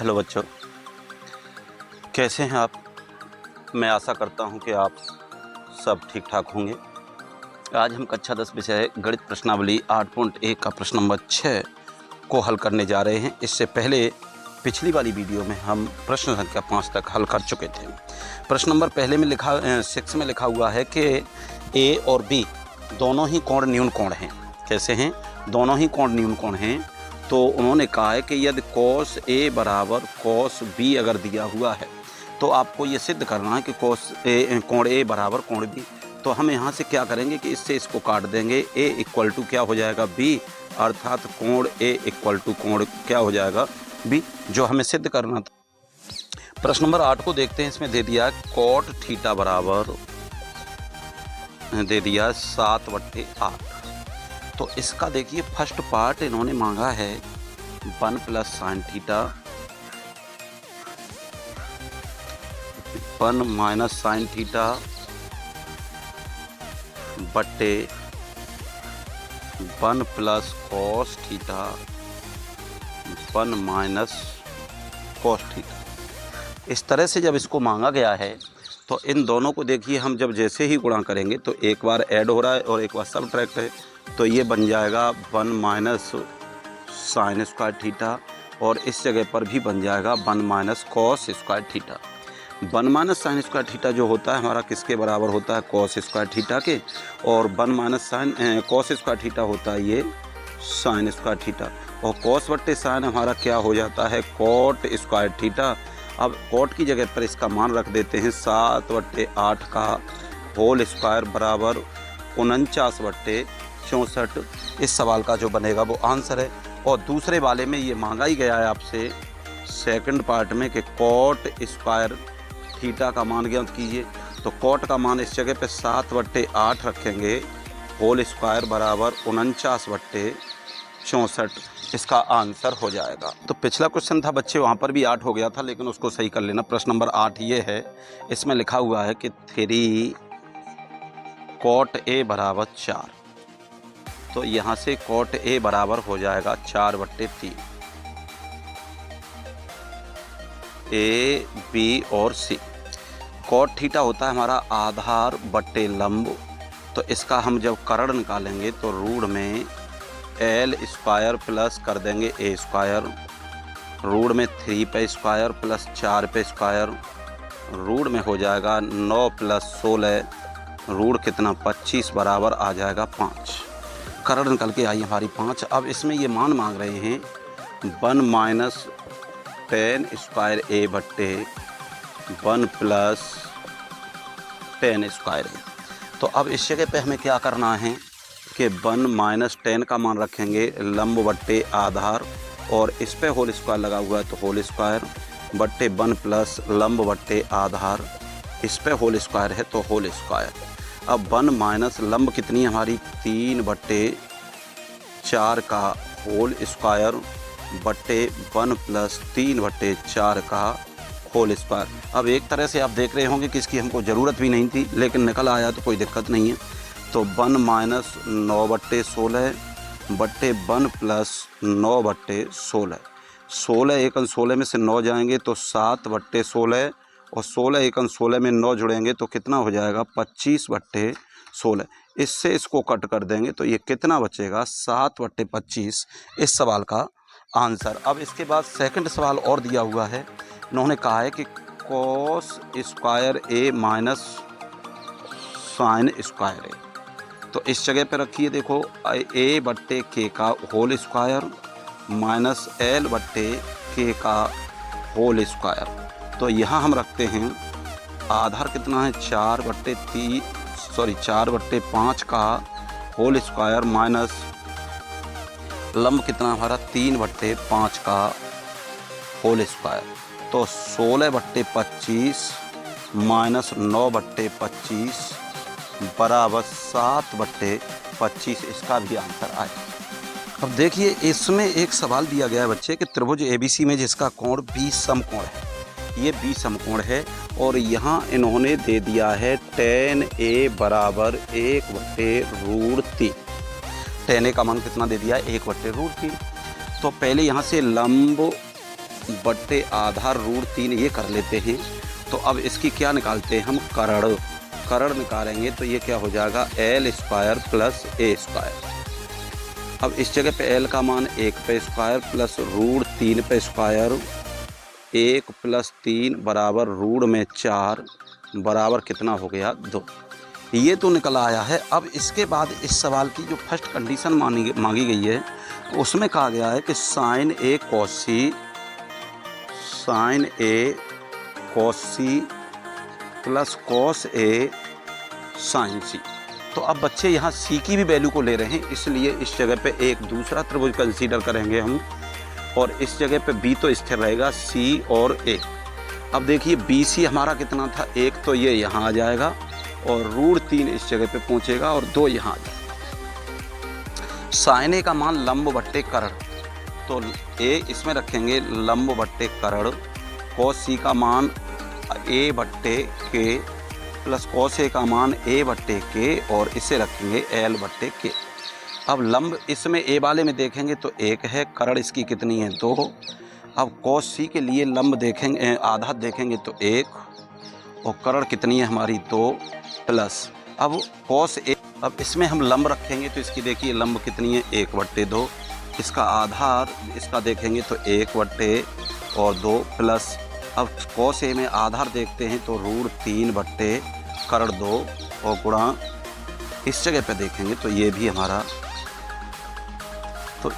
Hello बच्चों, कैसे हैं आप। मैं आशा करता हूं कि आप सब ठीक ठाक होंगे। आज हम कक्षा 10 विषय गणित प्रश्नावली 8.1 का प्रश्न नंबर 6 को हल करने जा रहे हैं। इससे पहले पिछली वाली वीडियो में हम प्रश्न संख्या 5 तक हल कर चुके थे। प्रश्न नंबर 6 में लिखा हुआ है कि ए और बी दोनों ही कोण न्यून कोण हैं। कैसे हैं? दोनों ही कोण न्यून कोण हैं। तो उन्होंने कहा है कि यदि cos A बराबर cos B अगर दिया हुआ है तो आपको ये सिद्ध करना है कि कोण A बराबर कोण B। तो हम यहाँ से क्या करेंगे कि इससे इसको काट देंगे। A इक्वल टू क्या हो जाएगा? B, अर्थात कोण A इक्वल टू कोण क्या हो जाएगा? B, जो हमें सिद्ध करना था। प्रश्न नंबर 8 को देखते हैं। इसमें दे दिया cot थीटा बराबर दे दिया 7/8। तो इसका देखिए फर्स्ट पार्ट इन्होंने मांगा है 1 plus sine theta 1 minus sine theta बट्टे 1 plus cos theta 1 minus cos theta. इस तरह से जब इसको मांगा गया है तो इन दोनों को देखिए हम जब जैसे ही गुणा करेंगे तो एक बार ऐड हो रहा है और एक बार सबट्रैक्ट है। तो ये बन जाएगा 1 माइनस साइन स्क्वायर थीटा और इस जगह पर भी बन जाएगा 1 minus cos square theta. 1 minus sign square theta जो होता है हमारा किसके बराबर होता है? कॉस स्क्वायर थीटा के। और 1 minus sine cos square theta होता है ये साइन स्क्वायर थीटा। और कॉस बट्टे साइन हमारा क्या हो जाता है? Cot square theta. अब कॉट की जगह पर इसका मान रख देते हैं 7/8 का होल स्क्वायर बराबर 49/64। इस सवाल का जो बनेगा वो आंसर है। और दूसरे वाले में ये मांगा ही गया है आपसे सेकंड पार्ट में कि कॉट स्क्वायर थीटा का मान ज्ञात कीजिए। तो कॉट का मान इस जगह पे 7/8 रखेंगे, होल स्क्वायर बराबर 49/64। इसका आंसर हो जाएगा। तो पिछला क्वेश्चन था बच्चे, वहाँ पर भी 8 हो गया था, लेकिन उसको सही कर लेना। प्रश्न नंबर 8 ये है। इसमें लिखा हुआ है कि 3 cot A बराबर 4। तो यहाँ से cot A बराबर हो जाएगा 4/3। A, B और C। cot थीटा होता है हमारा आधार बट्टे लंब। तो इसका हम जब करण निकालेंगे तो रूट में L स्क्वायर प्लस कर देंगे A स्क्वायर, रूट में 3 पे स्क्वायर प्लस 4 पे स्क्वायर, रूट में हो जाएगा 9 प्लस 16, रूट कितना 25 बराबर आ जाएगा 5। करण निकल के आई हमारी 5। अब इसमें ये मान मांग रहे हैं 1 माइनस tan स्क्वायर A बट्टे 1 प्लस tan स्क्वायर A। तो अब इस जगह पे हमें क्या करना है कि 1 माइनस tan का मान रखेंगे लंब बट्टे आधार और इस पे होल स्क्वायर लगा हुआ है तो होल स्क्वायर बट्टे 1 प्लस लंब बट्टे आधार, इस पे होल स्क्वायर है तो होल स्क्वायर। अब 1 माइनस लंब कितनी हमारी 3/4 का होल स्क्वायर बट्टे 1 प्लस 3/4 का होल स्क्वायर। अब एक तरह से आप देख रहे होंगे कि इसकी हमको ज़रूरत भी नहीं थी, लेकिन निकल आया तो कोई दिक्कत नहीं है। तो 1 माइनस 9/16 बट्टे 1 प्लस 9/16। 16 एकन 16 में से 9 जाएंगे तो 7/16 और 16 एकन 16 में 9 जुड़ेंगे तो कितना हो जाएगा? 25/16। इससे इसको कट कर देंगे तो ये कितना बचेगा? 7/25। इस सवाल का आंसर। अब इसके बाद सेकंड सवाल और दिया हुआ है। इन्होंने कहा है कि cos square A minus sine square A। तो इस जगह पे रखिए, देखो A/K का होल स्क्वायर माइनस L/K का होल स्क्वायर। तो यहाँ हम रखते हैं आधार कितना है 4/5 का होल स्क्वायर माइनस लंब कितना हमारा 3/5 का होल स्क्वायर। तो 16/25 माइनस 9/25 बराबर 7/25। इसका भी आंसर आए। अब देखिए इसमें एक सवाल दिया गया है बच्चे कि त्रिभुज ABC में जिसका कोण B समकोण है, ये B समकोण है और यहाँ इन्होंने दे दिया है tan A बराबर 1/√3। tan A का मान कितना दे दिया है? 1/√3। तो पहले यहाँ से लंब बट्टे आधार रूट 3 ये कर लेते हैं। तो अब इसकी क्या निकालते हैं हम, करण। करण निकालेंगे तो ये क्या हो जाएगा, एल स्क्वायर प्लस ए स्क्वायर। अब इस जगह पे एल का मान 1 पे स्क्वायर प्लस रूट 3 पे स्क्वायर, 1 प्लस 3 बराबर रूट में 4 बराबर कितना हो गया, 2। ये तो निकल आया है। अब इसके बाद इस सवाल की जो फर्स्ट कंडीशन मांगी गई है उसमें कहा गया है कि sign A cos C plus cos A sign सी। तो अब बच्चे यहाँ सी की भी वैल्यू को ले रहे हैं, इसलिए इस जगह पे एक दूसरा त्रिभुज कंसीडर करेंगे हम, और इस जगह पे बी तो स्थिर रहेगा, सी और ए। अब देखिए बी सी हमारा कितना था, 1, तो ये यहाँ आ जाएगा और रूट 3 इस जगह पे पहुँचेगा और 2 यहाँ आ जाएगा। साइन ए का मान लंब बट्टे करण, तो ए इसमें रखेंगे लंब बट्टे करण। कॉस सी का मान ए बट्टे के प्लस कॉस ए का मान ए बट्टे के, और इसे रखेंगे एल बट्टे के। अब लंब इसमें ए वाले में देखेंगे तो 1 है, करण इसकी कितनी है, 2। अब कॉस सी के लिए लंब देखेंगे, आधा देखेंगे तो 1, और करण कितनी है हमारी, 2 प्लस अब कॉस ए। अब इसमें हम लंब रखेंगे तो इसकी देखिए लंब कितनी है, 1/2। इसका आधार इसका देखेंगे तो 1 और 2 प्लस अब कॉस ए में आधार देखते हैं तो रूट 3 करण 2 और गुणा इस जगह पे देखेंगे तो ये भी हमारा तो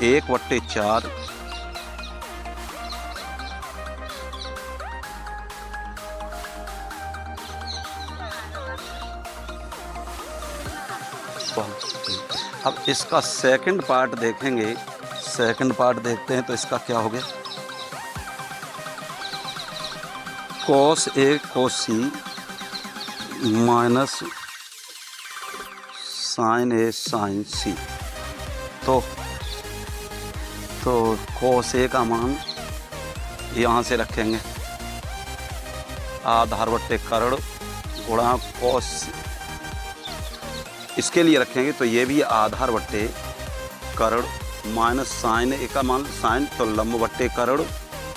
1/4 अब इसका सेकंड पार्ट देखेंगे, सेकंड पार्ट देखते हैं तो इसका क्या हो गया, cos A cos C minus sign A sign सी। तो कॉस ए का मान यहाँ से रखेंगे आधार बट्टे करण गुणा कॉस, इसके लिए रखेंगे तो ये भी आधार बट्टे करण माइनस साइन ए का मान साइन, तो लंब बट्टे करण,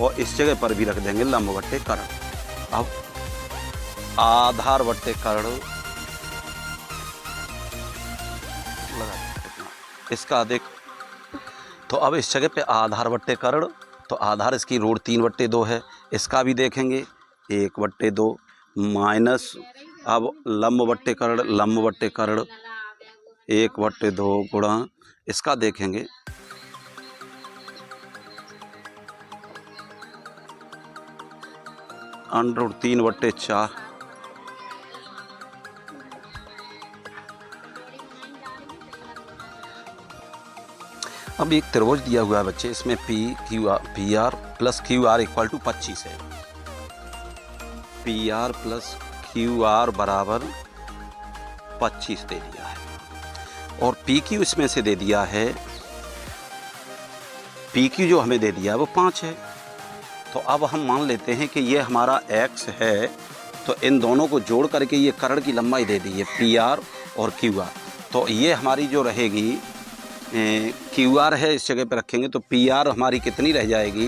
और इस जगह पर भी रख देंगे लंब बट्टे करण। अब आधार बट्टे करण इसका देख, तो अब इस जगह पे आधार बट्टे करण, तो आधार इसकी रूट 3/2 है, इसका भी देखेंगे 1/2 माइनस अब लंब बट्टे करण 1/2 गुणा इसका देखेंगे अंडर 3/4। अब एक त्रिभुज दिया हुआ है बच्चे, इसमें P R plus Q R equal to 25 है। P R plus Q R बराबर 25 दे दिया है, और पी क्यू इसमें से दे दिया है, पी क्यू जो हमें दे दिया है वो 5 है। तो अब हम मान लेते हैं कि ये हमारा x है, तो इन दोनों को जोड़ करके ये करण की लंबाई दे दी है पी आर और क्यू आर। तो ये हमारी जो रहेगी क्यू आर है, इस जगह पे रखेंगे तो पी आर हमारी कितनी रह जाएगी,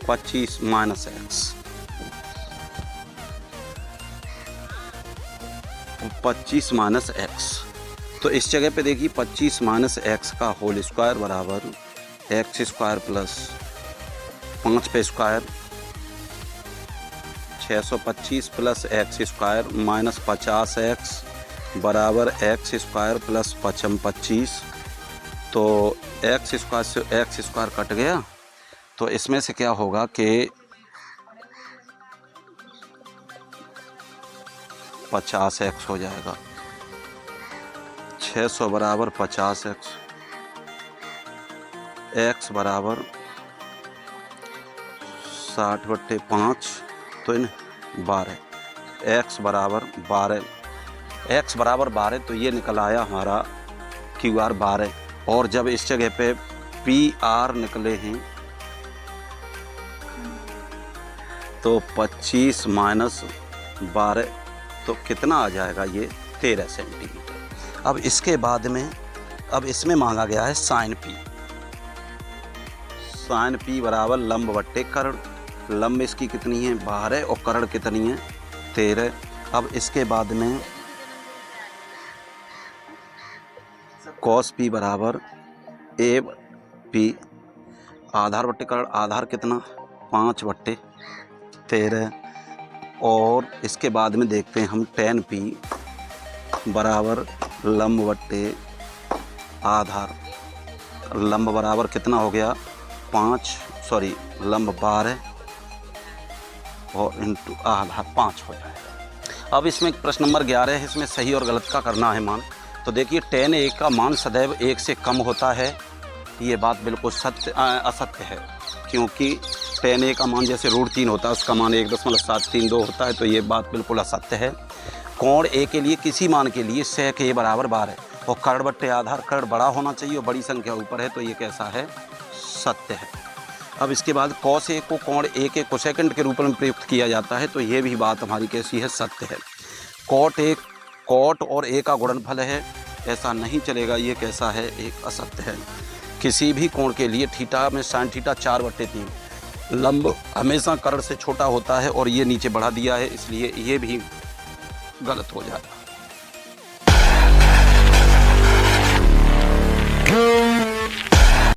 25 माइनस एक्स, 25 माइनस एक्स। तो इस जगह पे देखिए 25 माइनस एक्स का होल स्क्वायर बराबर एक्स स्क्वायर प्लस 5 पे square 625 plus x square minus 50x बराबर एक्स स्क्वायर प्लस 25। तो एक्स स्क्वायर से एक्स स्क्वायर कट गया, तो इसमें से क्या होगा कि 50x हो जाएगा, 600 बराबर 50x, x बराबर 60/5 तो इन 12, x बराबर 12, x बराबर 12, तो ये निकल आया हमारा क्यू आर 12। और जब इस जगह पे पी आर निकले हैं तो 25 माइनस 12 तो कितना आ जाएगा, ये 13 सेंटीमीटर। अब इसके बाद में अब इसमें मांगा गया है साइन पी, साइन पी बराबर लंब बट्टे कर्ण। लंब इसकी कितनी है 12 और कर्ण कितनी है 13। अब इसके बाद में कॉस पी बराबर ए पी आधार बट्टे कर्ण, आधार कितना 5/13। और इसके बाद में देखते हैं हम टेन पी बराबर लंब बट्टे आधार। लंब बराबर कितना हो गया लंब 12 और इंटू आधार 5 हो जाएगा। अब इसमें प्रश्न नंबर 11 है, इसमें सही और गलत का करना है मान। तो देखिए tan a का मान सदैव 1 से कम होता है, ये बात बिल्कुल असत्य है, क्योंकि tan a का मान जैसे √3 होता है उसका मान 1.732 होता है, तो ये बात बिल्कुल असत्य है। कोण a के लिए किसी मान के लिए sec a बराबर 12 और कर्ण बट्टे आधार, कर्ण बड़ा होना चाहिए और बड़ी संख्या ऊपर है, तो ये कैसा है सत्य है। अब इसके बाद cos a को कोण a के कोसेकेंड के रूप में प्रयुक्त किया जाता है, तो ये भी बात हमारी कैसी है सत्य है। कॉट और a का गुणनफल है, ऐसा नहीं चलेगा, ये कैसा है एक असत्य है। किसी भी कोण के लिए थीटा में sin थीटा 4/3, लंब हमेशा कर्ण से छोटा होता है और ये नीचे बढ़ा दिया है, इसलिए ये भी गलत हो जाएगा।